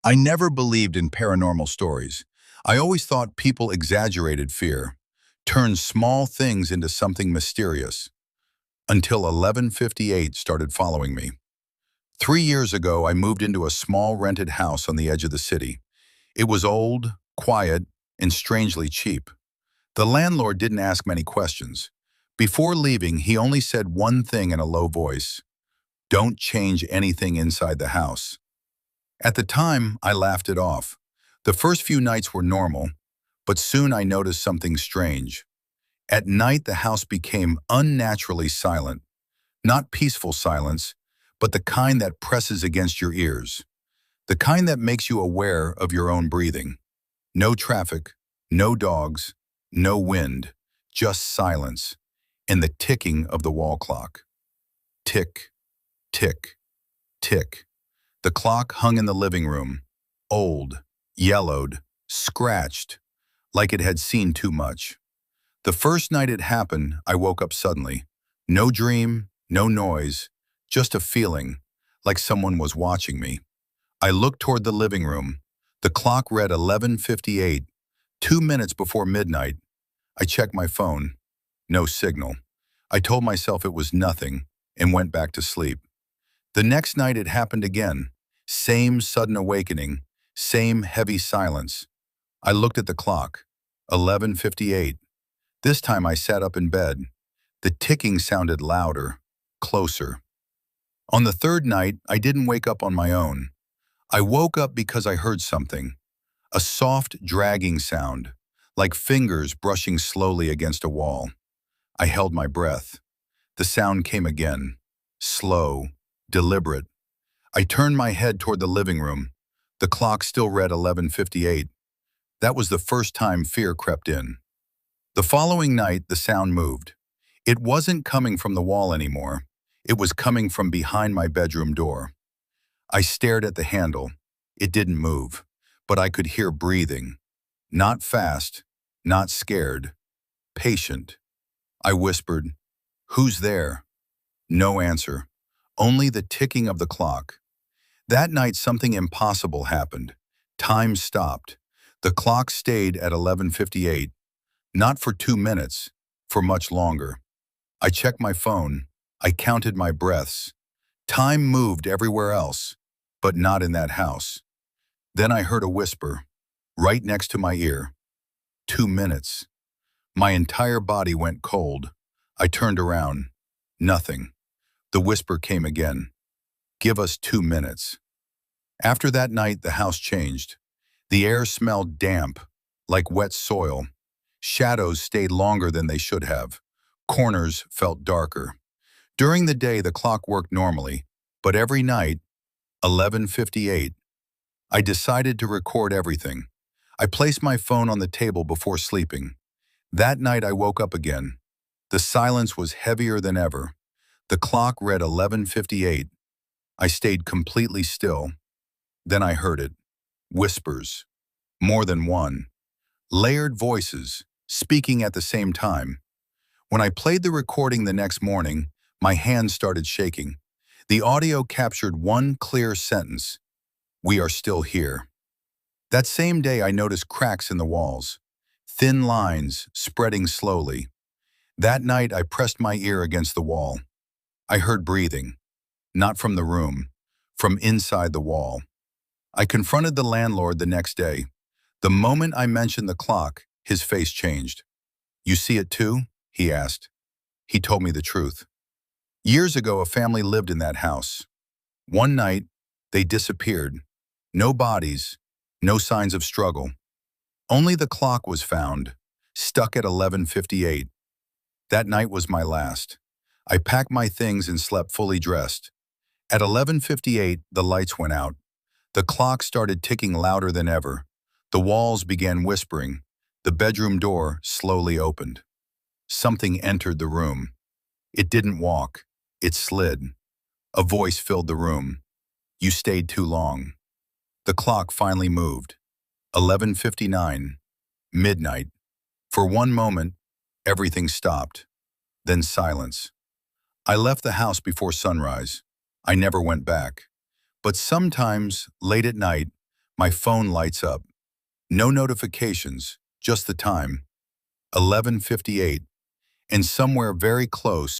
I never believed in paranormal stories. I always thought people exaggerated fear, turned small things into something mysterious, until 1158 started following me. 3 years ago, I moved into a small rented house on the edge of the city. It was old, quiet, and strangely cheap. The landlord didn't ask many questions. Before leaving, he only said one thing in a low voice: "Don't change anything inside the house." At the time, I laughed it off. The first few nights were normal, but soon I noticed something strange. At night, the house became unnaturally silent. Not peaceful silence, but the kind that presses against your ears. The kind that makes you aware of your own breathing. No traffic, no dogs, no wind, just silence, and the ticking of the wall clock. Tick, tick, tick. The clock hung in the living room, old, yellowed, scratched, like it had seen too much. The first night it happened, I woke up suddenly. No dream, no noise, just a feeling, like someone was watching me. I looked toward the living room. The clock read 11:58, 2 minutes before midnight. I checked my phone. No signal. I told myself it was nothing and went back to sleep. The next night it happened again. Same sudden awakening, same heavy silence. I looked at the clock. 11:58. This time I sat up in bed. The ticking sounded louder, closer. On the third night, I didn't wake up on my own. I woke up because I heard something. A soft, dragging sound, like fingers brushing slowly against a wall. I held my breath. The sound came again, slow, deliberate. I turned my head toward the living room. The clock still read 11:58. That was the first time fear crept in. The following night, the sound moved. It wasn't coming from the wall anymore. It was coming from behind my bedroom door. I stared at the handle. It didn't move, but I could hear breathing. Not fast, not scared, patient. I whispered, "Who's there?" No answer, only the ticking of the clock. That night, something impossible happened. Time stopped. The clock stayed at 11:58, not for 2 minutes, for much longer. I checked my phone. I counted my breaths. Time moved everywhere else, but not in that house. Then I heard a whisper, right next to my ear. 2 minutes. My entire body went cold. I turned around. Nothing. The whisper came again. "Give us 2 minutes." After that night, the house changed. The air smelled damp, like wet soil. Shadows stayed longer than they should have. Corners felt darker. During the day, the clock worked normally, but every night, 11:58, I decided to record everything. I placed my phone on the table before sleeping. That night, I woke up again. The silence was heavier than ever. The clock read 11:58. I stayed completely still. Then I heard it. Whispers. More than one. Layered voices, speaking at the same time. When I played the recording the next morning, my hands started shaking. The audio captured one clear sentence: "We are still here." That same day, I noticed cracks in the walls, thin lines spreading slowly. That night, I pressed my ear against the wall. I heard breathing, not from the room, from inside the wall. I confronted the landlord the next day. The moment I mentioned the clock, his face changed. "You see it too?" he asked. He told me the truth. Years ago, a family lived in that house. One night, they disappeared. No bodies, no signs of struggle. Only the clock was found, stuck at 11:58. That night was my last. I packed my things and slept fully dressed. At 11:58, the lights went out. The clock started ticking louder than ever. The walls began whispering. The bedroom door slowly opened. Something entered the room. It didn't walk. It slid. A voice filled the room. "You stayed too long." The clock finally moved. 11:59. Midnight. For one moment, everything stopped. Then silence. I left the house before sunrise. I never went back. But sometimes, late at night, My phone lights up. No notifications, just the time. 11:58. And somewhere very close,